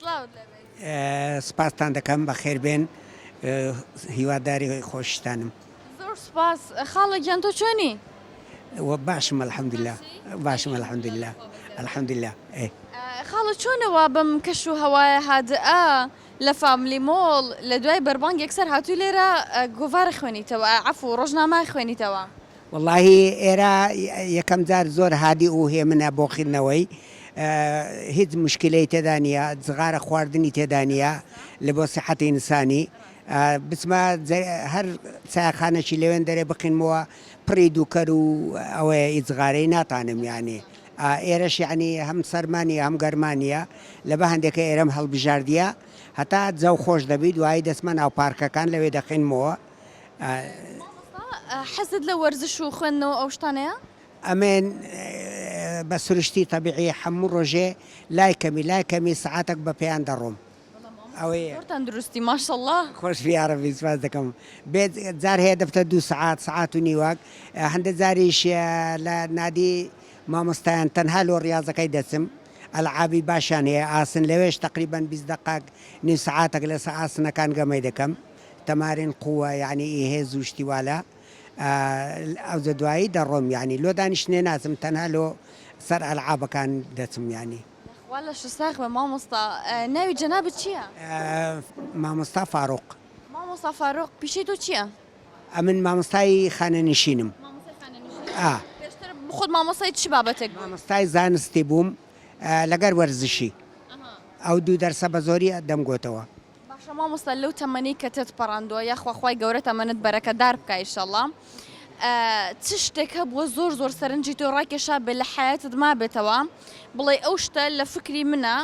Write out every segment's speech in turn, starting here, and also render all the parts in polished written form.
سلااوت لەبێت سپاستان دەکەم بە خێربێن هیواداری خۆشتانم زۆر سپاس خاڵە گیان تۆ چۆنی؟ باشم الحەمدلله باشم الحەمدلله الحەمدلله خاڵە چۆنەوە بەم کەش و هەوایە هادئە لە فامیلی مۆڵ لە دوای بەربانگ یەکسەر هاتووی لێرە گۆڤارە خوێنیتەوە عەفو ڕۆژنامای خوێنیتەوە واللهی ئێرە یەکەم جار زۆر هادی و هێمنە بۆ خوێندنەوەی هیچ مشکلەی تێدا نیە جغارە خواردنی تێدا نیە لە بۆ سیحەتی ئینسانی بچمە هەر چایخانەی لەوێن دەرێ بخینمەوە پڕی دووکەر و ئەوەیە ئیجغارەی ناتانم یانێ ئێرەش یعنی هەم سەرمانیە هەم گەرمانیە لە بە هەندێکە ئێرەم هەڵبژاردیە هەتا جەو خۆش دەبی دوایی دەستمە ناو پارکەکان لەوێ دەخینمەوە حەزت لە وەرزش و خوێندنەوە ئەو شتانەیە؟ ئەمێن بە سروشتی تەبیعی هەموو ڕۆژێ لای کەمی سعاتێک بە پێیان دەڕۆم ئەوەیە زۆرتان دروستی ماشەڵڵا خۆش یارەبی سپاس دەکەم بێت جار هەیە دەفتە 2 سعات سعات و نیوەک هەندێک جاریش لە نادی مامۆستایان تەنها لۆ ڕاضەکەی دەچم ئەلعابی باشیان هەیە ئاسن لەوێش تقریبان 20 دقائق نیم سعاتێک لەسەر ئاسنەکان گەمەی دەکەم تەمارین قووە یعنی ئیهێز و شتیوالە ئەو دوایی دەڕۆم یعنی لۆ دانیشتنێ ناچم تەنها لۆ سەر ئەلعابەکان دەچم یعنی وا لە شساغ بە مامۆستا ناوی جەنابەت چییە؟ مامۆستا فاڕۆق مامۆستا فاڕۆق پیشەی تۆ چییە؟ ئەمن مامۆستای خانەنشینم پێشتر خۆت مامۆستای چی بابەتێک مامۆستای زانستی بووم لەگەر وەرزشی ئەو 2 دەرسە بە زۆری دەمگۆتەوە باشە مامۆستا لەو تەمەنی کە تت پەڕاندووە یاخواخوای گەورە تەمەنت بەرەکەدار بکە ئیشەڵڵا چ شتێک هەبووە زۆر سەرنجی تۆ ڕاکێشا بێ لە حیاتت ما بێتەوە بڵێ ئەو شتە لە فکری منە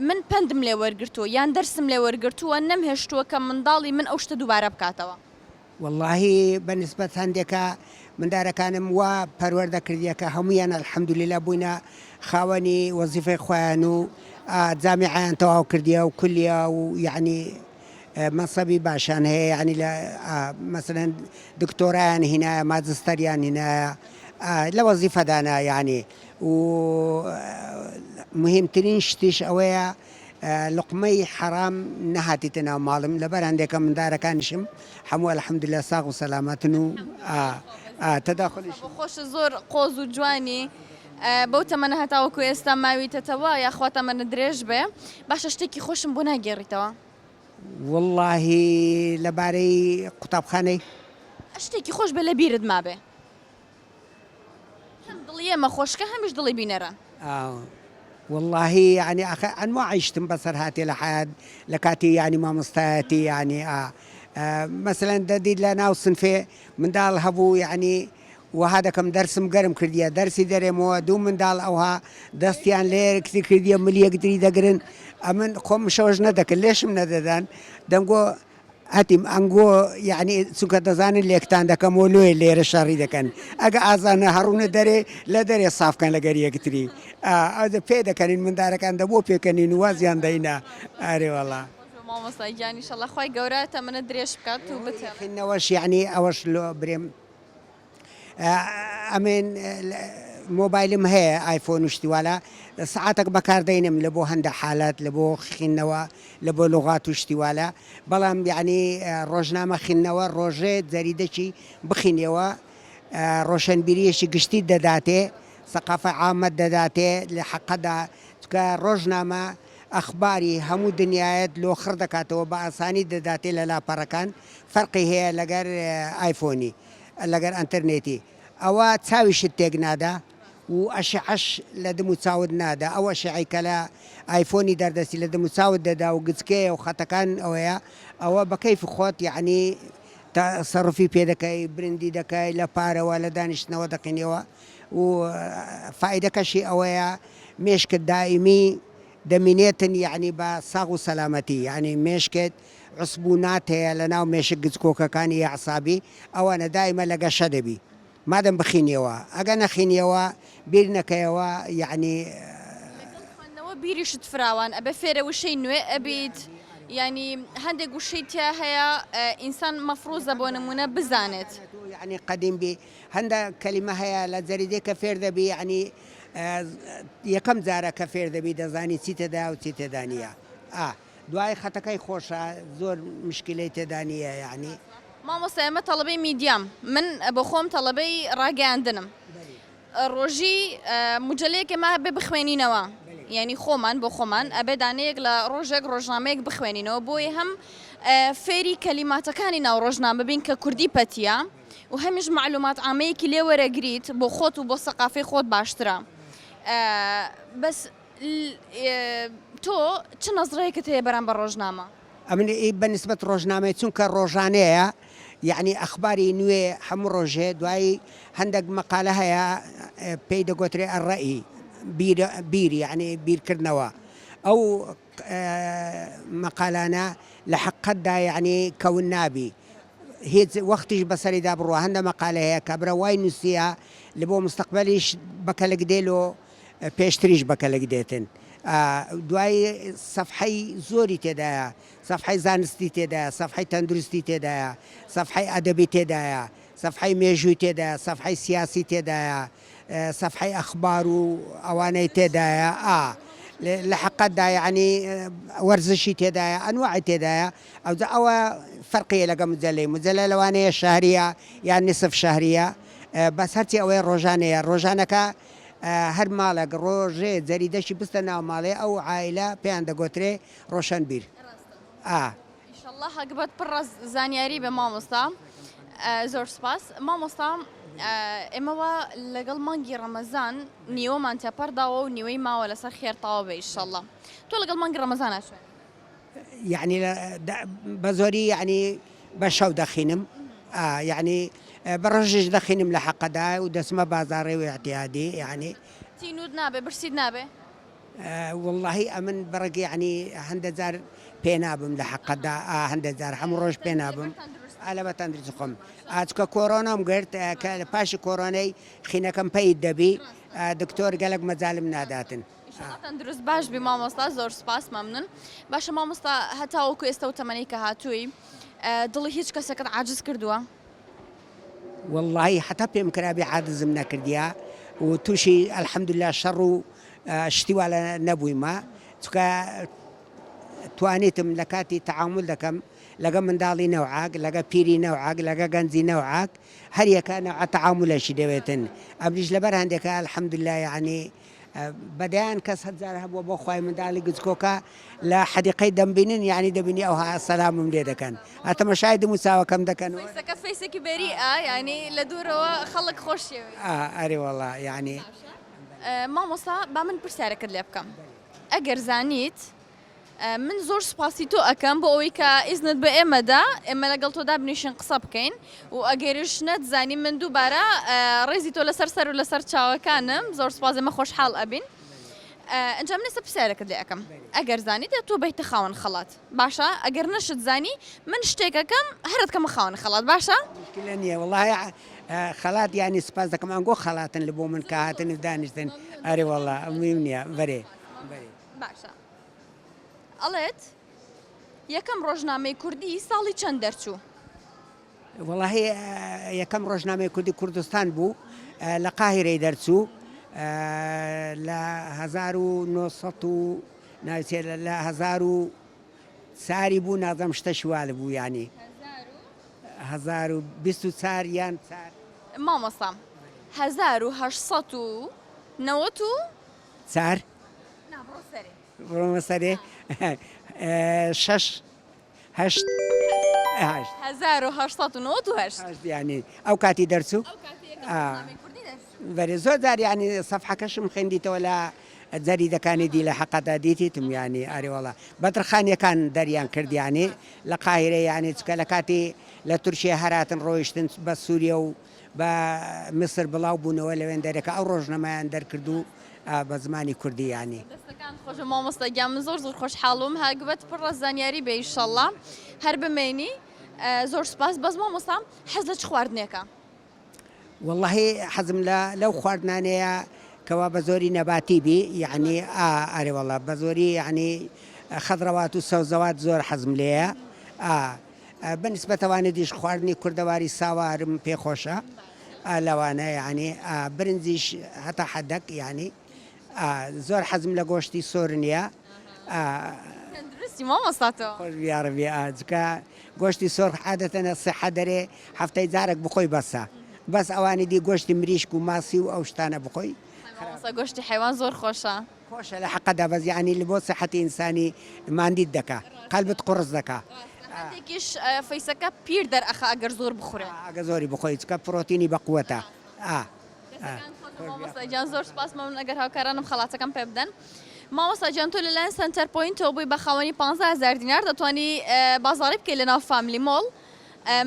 من پندم لێ وەرگرتووە یان دەرسم لێ وەرگرتووە نەمهێشتووە کە منداڵی من ئەو شتە دووبارە بکاتەوە واللهی بەنسبەت هەندێکە مندارەکانم وا پەروەردە کردیەکە هەمویان الحەمدوللیلا بووینە خاوەنی وەزیفەی خۆیان و جامیعیان تەواو کردیە و کولیە و یعنی منصبی باشان هەیە یعنی لە مثلەن دکتۆرایان هینایە ماجستەریان هینایە لە وەزیفەدانە یعنی و مهمترین شتیش ئەوەیە لقمەی حرام نەهاتیتە ناو ماڵم لەبەر هەندێکە مندارەکانیشم هەموو الحەمدوللیلا ساغ و سەلامەتن و تەداخلیش خۆش زۆر قۆز و جوانی بەو تەمەنە هەتاوەکو ئێستا ماویتەوە یاخوا تەمەنە درێژ بێ باشە شتێکی خۆشم بۆ ناگێڕیتەوە واللهی لەبارەی قوتابخانەی شتێکی خۆش بێ لە بیرت مابێ هەم دڵی ئێمە خۆشکە هەمیش دڵی بینەرە واللهی يعني أنواع عشتم بصر هاتي لحد لكاتي يعني ما مستاتي يعني مثلا ددي لنا وصنفي من دال هبو يعني وهذا كم درس مقرم كرديا درسي دري مو دوم من دال أوها دستيان لير كثير كرديا مليا قدري دقرن أمن قوم شوج ندك ليش من ندان دمقو هاتم أنجو يعني سكت دزان اللي كتان دك مولوي اللي رشاري دكان أجا أزان هارون دري لا دري صاف كان لقريه كتري هذا فيدا كان من دارك عند أبو في كان نوازي عندنا أري والله ماما صايجاني إن شاء الله خوي جورات من الدريش بكات وبتها خلنا وش يعني أوش لو بريم أمين موبايلم هي آيفون وشتوالا ساعتك بكار دينم لبو هند حالات لبو خنوا لبو لغات وشتوالا بلام يعني روجنامة خنوا روجيت زريدة بخنوا روشن بريش قشتي دداتي ثقافة عامة دداتي لحقدا كروجنامة أخباري همو دنيايات لو خردكاتو بأساني دداتي للا بركان فرقي هي لغير آيفوني لغير انترنتي أو تساوي شتيق نادا وأشعش لدمو تساود نادا أو أشعي كلا آيفوني دردسي لدمو تساود دادا وقزكي وخطكان أو بكيف خوت يعني تصرفي بيدكاي برندي دكاي لبارا ولا دانش نوا دقينيوا وفائدة شيء أويا مشكل دائمي دمينيتن يعني بصاغ سلامتي يعني مشكل عصبونات هي لنا ومشكل جزكوكا كان أعصابي أو أنا دائما لقى شدبي مادام بخينيوا أجانا خينيوا بيرنا كيوا يعني نوا بيريش تفراوان أبى فيرة وشيء نوع أبيد يعني هندق وشيء هي إنسان مفروض بونمونا بزانت يعني قديم بي هندا كلمة هي لزريدة كفير ذبي يعني يكم زارة كفير ذبي دزاني سيتدا وسيتدانية دوای خەتەکەی خۆشە زۆر مشکلەی تێدا نییە یعنی مامۆستا ئێمە تەڵەبەی میدیام من بۆ خۆم تەڵەبەی ڕاگەیاندنم ڕۆژی مجلەیەکێ ما بێ بخوێنینەوە یعنی خۆمان بۆ خۆمان ئەبێ دانەیەک لە ڕۆژێک ڕۆژنامەیەک بخوێنینەوە بۆی هەم فێری کەلیماتەکانی ناو ڕۆژنامە ببین کە کوردی پەتیە و هەمیش معلومات عامەیەکی لێ وەرەگریت بۆ خۆت و بۆ سەقافەی خۆت باشترە بەس تۆ چ نەزڕەیەکت هەیە بەرامبەر ڕۆژنامە؟ ئەمن بەنسبەت ڕۆژنامەی چونکە ڕۆژانەیە یعنی ئەخباری نوێ هەموو ڕۆژێ دوایی هەندێک مەقالە هەیە پێی دەگوترێ ئەڕەئی بیری یعنی بیرکردنەوە ئەو مەقالانە لە حەقەتدا یعنی کەون نابی هیچ وەختیش بەسەریدا بڕوە هەندە مەقالە هەیە کە برە وای نووسیە لە بۆ مستەقبەلیش بەکەلک دێل و پێشتریش بەکەلک دێتن دوای سەفحەی زۆری تێدایە سەفحەی زانستی تێدایە سەفحەی تەندروستی تێدایە سەفحەی ئەدەبی تێدایە سەفحەی مێژووی تێدایە سەفحەی سیاسی تێدایە سەفحەی ئەخبار و ئەوانەی تێدایە لە حەقەتدا یعنی وەرزشی تێدایە ئەنواعی تێدایە ئەوە فەرقیە لەگە مجەلە لەوانەیە شەهریە یان نصف شەهریە بەس هەرچی ئەوەی ڕۆژانەیە ڕۆژانەکە هەر ماڵێک ڕۆژێ جەریدەشی بستە ناو ماڵێ ئەو عایلە پێیان دەگوترێ ڕۆشنبیر ئینشەڵڵا هەگبەت پڕ زانیاری بە مامۆستا زۆر سپاس مامۆستا ئێمەوە لەگەڵ مانگی ڕەمەزان نیوەمان تێپەرداوە و نیوەی ماوە لەسەر خێرتاوە بە ئینشەڵڵا تۆ لەگەڵ مانگی ڕەمەزان ناشوێن یعنی بە زۆری یعنی بە شەو دەخینم یعنی بە ڕۆژێش دەخینم لە حەقەدا و دەسمە بازاڕێ و احتیادی یعنی تینود نابێ برسید نابێ واللهی ئەمن بەڕێک یعنی هەندە جار پێ نابم لە حەقەدا هەندە جار هەموو ڕۆژ پێ نابم ئالە بە تەندروست خۆم ئاچکە کۆرۆنام گرت کە لە پاشی کۆرۆنەی خینەکەم پەید دەبی دکتۆر گەلک مەجالم ناداتن تەندروست باش بی مامۆستا زۆر سپاس مەمنون باشە مامۆستا هەتاوەکو ئێستا و تەمەنی کە هاتووی دڵی هیچ کەسێکت عاجز کردووە واللهی حتا پێم کرابی عادزم نەکردیا و تووشی ئەلحەمدوللا شەڕ و شتیوا لە نەبوویمە چکە توانێتم لە کاتی تەعامل دەکەم لەگە منداڵی نەوعاک لەگە پیری نەوعاک لەگە گەنجی نەوعاک هەر یەکە نەوعە تەعاملەشی دەوێتن ئەمریش لەبەر هەندێکە ئەلحەمدوللا یعنی بەدایان کەس هەزار هەبووە بۆ خوای منداڵی گچکۆکە لە حەدیقەی دەمبینن یعنی دەبینی ئەوها سەلامم لێ دەکەن ئەتەمەشای موساوەکەم دەکەن فەیسێکی بەریئە ینی لە دوورەوە خەڵک خۆشیەوە ئەرێ وەڵڵا یعنی مامۆستا با من پرسیارەکەت لێ بکەم ئەگەر زانیت من زۆر سپاسی تۆ ئەەکەم بۆ ئەوەی کە ئیزنت بە ئێمەدا ئێمە لەگەڵ تۆدا بنیشن قسە بکەین و ئەگەریش نەتزانی من دووبارە ڕێزی تۆ لەسەر سەر و لەسەر چاوەکانم زۆر سپاس ئێمە خۆشحاڵ ئەبین ئەنج من ئێستا پرسیارەکەت لێ ئەەکەم ئەگەر زانیت تۆ بەیتە خاوەن خەڵات باشە ئەگەر نەشت زانی من شتێکەکەم هەرت کەمە خاوەن خەڵات باشە لە نییە وڵای خەڵات ینی سپاس دەکەم ئەنگۆ خەڵاتن لە بۆ من کە هاتن و دانیشتن ئەرێ وەڵا ئەمیم نییە بەرێ باشە ئەڵێت یەکەم ڕۆژنامەی کوردی ساڵی چەند دەرچوو وڵی یەکەم ڕۆژنامەی کوردی کوردستان بوو لە قاهرەی دەرچوو لە 1900 ناوچێت لە 1000 ساری بوو نازەم شتە شوال بوو ینی 1924 یان مامۆستا 1990 چار بڕۆمە سەرێ 1998 ینی ئەو کاتی دەرچوو بەرێ زۆر جار ینی سەفحەکەشم خوێندیتەوە لە جەریدەکانی دی لە حەقەدا دیتیتم ینی ئاریوەڵا بەدرخانیەکان دەریان کردیانی لە قاهرە ینی چکە لە کاتی لە تورکیا هەراتن ڕۆیشتن بە سووریا و بە میسر بڵاو بوونەوە لەوێن دەرەکە ئەو ڕۆژنەمایان دەرکردو بە زمانی کوردی ینی دەستەکان خۆش مامۆستاگیان من زۆر زۆر خۆشحاڵم هاگبەت پڕ زانیاری بێ ئینشەڵڵا هەر بمێنی زۆر سپاس بەس مامۆستا حەز لە چ خواردنێکە واللهی حەزم لەو خواردنانەیە کەوا بە زۆری نەباتی بی یعنی ئارێ وەڵا بە زۆری یعنی خەدڕەوات و سەوزەوات زۆر حەزم لێیە بەنسبەتەوانە دیش خواردنی کوردەواری ساوارم پێخۆشە لەوانە یعنی برنجیش هەتا حەدەک ینی زۆر حەزم لە گۆشتی سۆر نییە واستی مامۆستاتەوە. خۆش بیاڕبی ئاجکە گۆشتی سۆرخ عادەتەنە سیحە دەرێ هەفتەی جارێک بخۆی بەسە بەس ئەوانی دی گۆشتی مریشک و ماسی و ئەو شتانە بخۆی مامۆستا گۆشتی حیوان زۆر خۆشە. خۆشە لە حەقەدا بەس یعنی لە بۆ سیحەتی ئینسانی ماندیت دەکا قەلبت قورس دەکا هەندێکیش فەیسەکە پیر دەرئەخا ئەگەر زۆر بخورێ. ئەگە زۆری بخۆی چکە پرۆتینی بەقووەتە مامۆستاجان زۆر سپاس مەمنون ئەگەر هاوکارانم خەڵاتەکەم پێ بدەن. مامۆستاجان تۆ لەلایەن سنتەر پۆینتەوە بووی بە خاوەنی 15,000 دینار دەتوانی بازاڕی بکەی لە ناو فامیلی مۆڵ.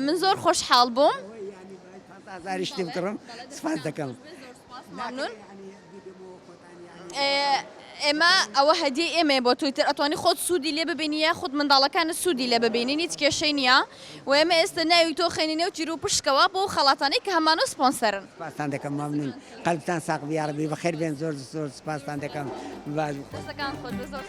من زۆر خۆشحاڵ بووم. زاری شتی بکڕم سپاس دەکەم. ممنون. ئێمە ئەوە هەدیە ئێمە بۆ تویتر ئەتوانی خۆت سوودی لێ ببینیە خودت منداڵەکانت سوودی لێ ببینین هیچ کێشەی نییە و ئێمە ئێستا ناوی تۆ خێنینێ و جیر و پشکەوە بۆ خەڵاتانەی کە هەمانە سپۆنسەرن. سپاسان دەکەم ممنون قەلبتان ساق بیاڕبی بەخێر بێن زۆر زۆر سپاسان دەکەم. دەستەکان خۆت زۆر